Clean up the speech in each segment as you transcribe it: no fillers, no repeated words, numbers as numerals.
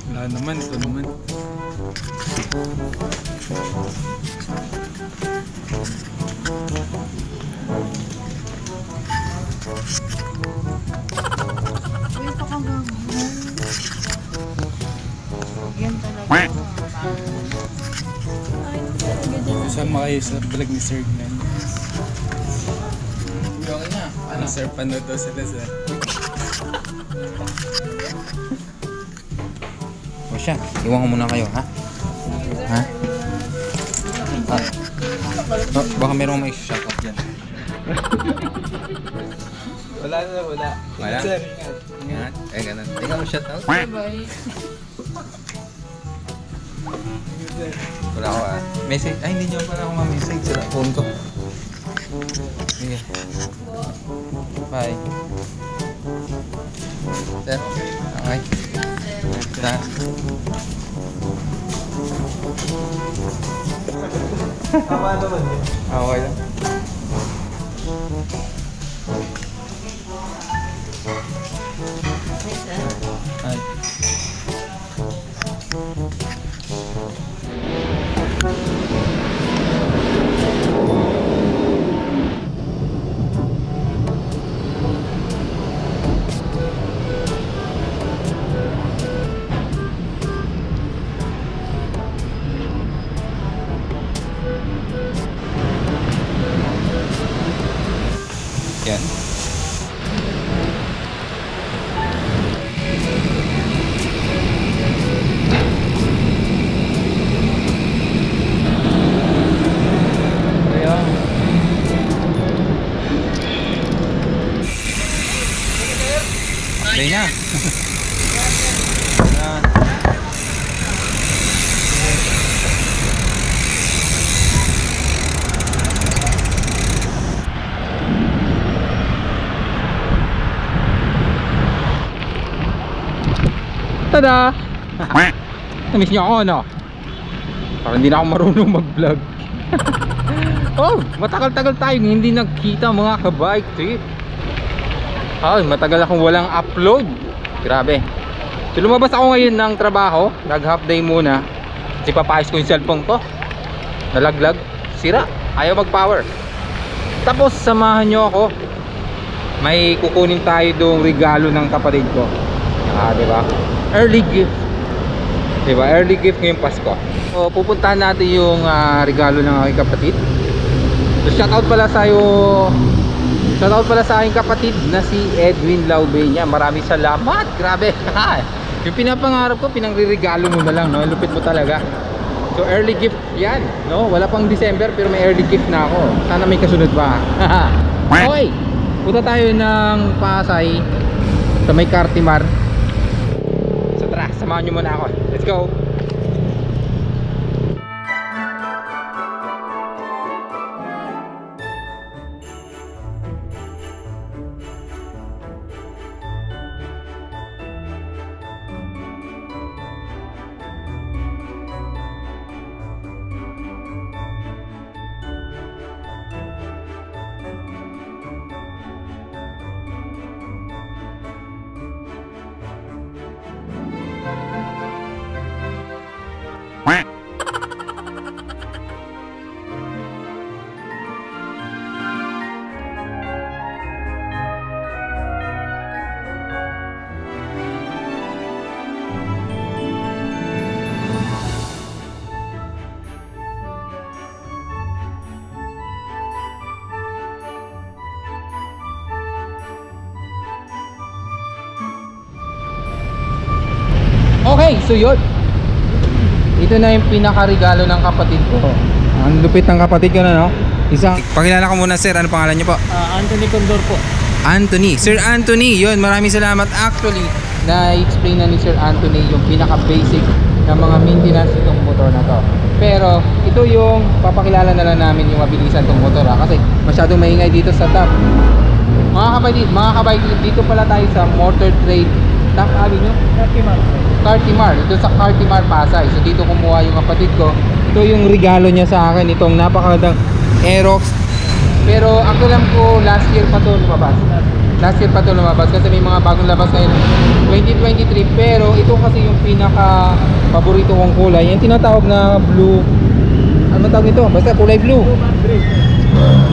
Wala naman, ito naman. Uy, pakagagawin. Yan talaga. Kasama kayo sa vlog ni Sir Glenn. Okay na. Ano sir, panood daw sila sir. O siya, iwan ko muna kayo, ha? Ha? Oh, baka merong may shoutout dyan. Wala na, wala. Wala? Sir, ingat. Ingat. Eh, ganun. Ikaw mo shoutout? Bye. Wala ako, ah. Message? Ay, hindi nyo pala ako ma-message sa phone ko. Sige. Bye. Sir, okay. Sir. Tama naman yun. Okay lang. Ay. Yan. Ayan. Ayan na. Ayan. Tada! Namiss niyo ako, no? Parang hindi na ako marunong mag-vlog. Oh, matagal-tagal tayong hindi nagkita mga ka-bike trip. Ay, matagal akong walang upload. Grabe. So lumabas ako ngayon ng trabaho. Nag half day muna. Kasi papayos ko yung cellphone ko. Nalaglag. Sira. Ayaw mag-power. Tapos samahan nyo ako. May kukunin tayo doong regalo ng kapatid ko. Diba? Early gift. Diba? Early gift ngayong Pasko. So pupuntahan natin yung regalo ng aking kapatid. So shoutout pala sa aking kapatid na si Edwin Laubenya. Maraming salamat. Grabe. Yung pinapangarap ko, pinangre-regalo mo na lang, no? Lupit mo talaga. So early gift yan, no? Wala pang December pero may early gift na ako. Sana may kasunod pa. Okay. Punta tayo ng Pasay sa may Cartimar. So tara, samahan nyo muna ako. Let's go. Okay, so yun. Ito na yung pinaka-regalo ng kapatid ko. Ang lupit ng kapatid ko na, no? Pakilala ko muna, sir. Ano pangalan niyo po? Anthony Condor po. Anthony. Sir Anthony, yun. Maraming salamat. Actually, na-explain na ni Sir Anthony yung pinaka-basic na mga maintenance itong motor na to. Pero, ito yung papakilala na lang namin yung mabilisan itong motor, ha? Kasi masyadong maingay dito sa top. Mga kabike, dito pala tayo sa Motor Trade Top Avenue? Cartimar. Ito sa Cartimar, Pasay. So dito kumuha yung kapatid ko. Ito yung regalo niya sa akin, itong napakagandang Aerox. Pero ako alam ko last year pa to lumabas. Last year pa ito lumabas kasi may mga bagong labas ngayon 2023. Pero ito kasi yung pinaka paborito kong kulay. Yung tinatawag na blue. Ano tawag ito? Basta kulay blue.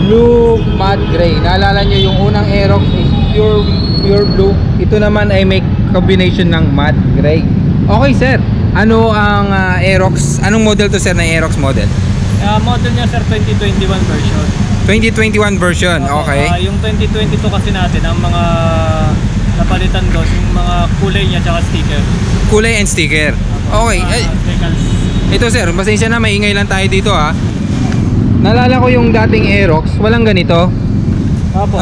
Blue matte gray. Naalala nyo yung unang Aerox is pure blue. Ito naman ay may combination ng matte gray. Okay sir, ano ang Aerox? Anong model to sir na Aerox model? Model niya sir, 2021 version. 2021 version, okay. Yung 2022 kasi natin, ang mga napalitan doon, yung mga kulay niya tsaka sticker. Kulay and sticker. Okay. Decals. Ito sir, pasensya na, maingay lang tayo dito ha. Naalala ko yung dating Aerox, walang ganito. Opo.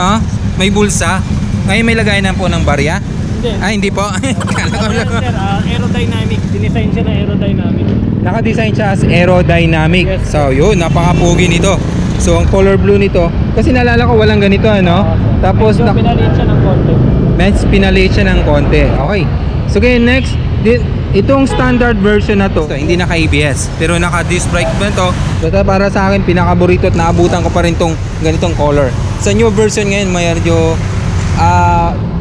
May bulsa. Ngayon may lagayan na po ng barya. Hindi. Hindi po. Sir, aerodynamic. Dinesign siya na aerodynamic. Naka-design siya as aerodynamic. Yes, So yun, napaka-pogi nito. So ang color blue nito, kasi naalala ko walang ganito ano. Tapos medyo pinaliit siya ng konti. pinaliit siya ng konti. Okay. So okay, next, itong standard version na to, hindi naka ABS, pero naka disc brake ba to? Basta para sa akin pinakaborito at naabutan ko pa rin tong ganitong color. Sa new version ngayon, medyo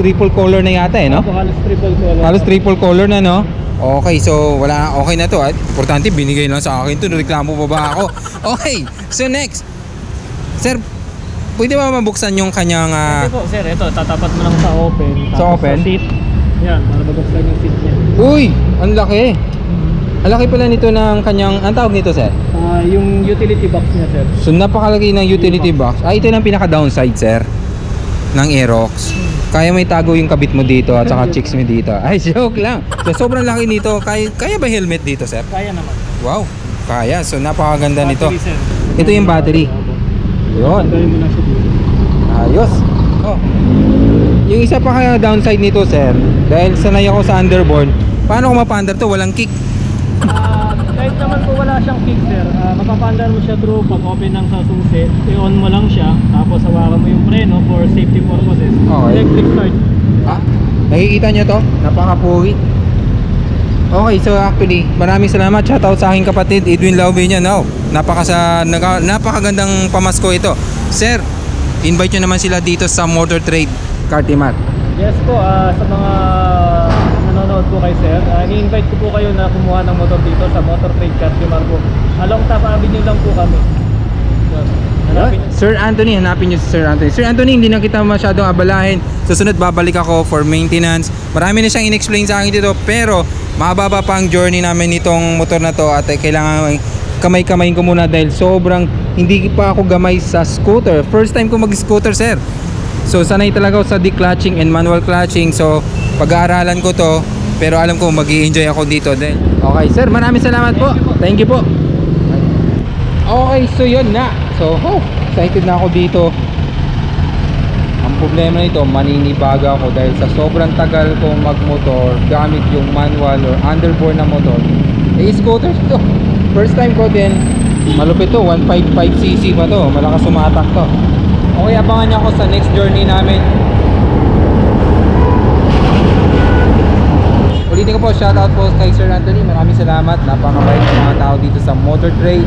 triple color na yata no? Halos triple color. Halos triple color na no? Okay, so wala, okay na to at importante binigay lang sa akin to, reklamo pa ba ako? Okay, so next, sir, pwede ba mabuksan yung kanyang Ito po sir, ito tatapat mo lang sa open. Sa Tapos open? Sa seat. Yan, para mabuksan yung seat niya. Uy, ang laki. Ang laki pala nito ng kanyang, ang tawag nito sir? Yung utility box niya sir. So napakalaki ng utility box. Ito yung pinaka downside sir ng Aerox. Kaya may tago yung kabit mo dito at saka chicks mo dito. Ay, joke lang. So sobrang laki nito. Kaya ba helmet dito sir? Kaya naman. Wow, kaya. So napakaganda nito. Battery, sir. Ito yung battery. Yun. Gawin mo na siya dito. Ayos. Oh. Yung isa pa kaya downside nito sir, dahil sanay ako sa underboard, paano kung mapa-under to? Walang kick. Kahit naman po wala siyang kick sir, mapapandar mo siya through pag open ng sa susi, i-on mo lang siya, tapos hawakan mo yung preno for safety purposes. Okay. Electric start. Nakikita nyo to? Napaka-pogi. Okay, so actually, maraming salamat. Shoutout sa aking kapatid, Edwin Laubenya. No, napakagandang pamasko ito. Sir, invite nyo naman sila dito sa Motor Trade Cartimar. Yes po, sa mga nanonood po kay sir, i-invite ko po kayo na kumuha ng motor dito sa Motor Trade Cartimar po. Along Top Avenue lang po kami. Hanapin niyo. Sir Anthony, hanapin nyo si Sir Anthony. Sir Anthony, hindi na kita masyadong abalahin. Susunod babalik ako for maintenance. Marami na siyang in-explain sa akin dito, pero mahaba pa ang journey namin nitong motor na to at kailangan kamay-kamayin ko muna dahil sobrang hindi pa ako gamay sa scooter. First time ko mag-scooter sir. So sanay talaga ako sa declutching and manual clutching. So pag-aaralan ko to, pero alam ko mag-i-enjoy ako dito din. Okay sir, maraming salamat po. Thank you po. Okay, so yun na. So excited na ako dito. Ang problema nito, maninibaga ako dahil sa sobrang tagal ko magmotor gamit yung manual or underbore na motor. Scooter to. First time ko din. Malupit to, 155cc pa to. Malakas sumatak to. Okay, abangan niyo ako sa next journey namin. Ulitin ko po, shoutout po kay Sir Anthony. Maraming salamat. Napakabait ng mga tao dito sa Motor Trade.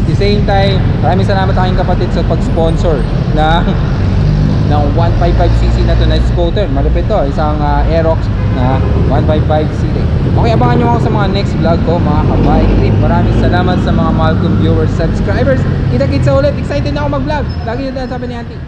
At the same time, maraming salamat sa aking kapatid sa pag-sponsor ng 155cc na to na scooter. Malupit to, isang Aerox na 155cc. Okay, abangan nyo ako sa mga next vlog ko, mga kabike trip. Maraming salamat sa mga mahal kong viewers, subscribers. Kita-kits sa ulit, excited na ako mag-vlog. Lagi nyo sabi ni Auntie.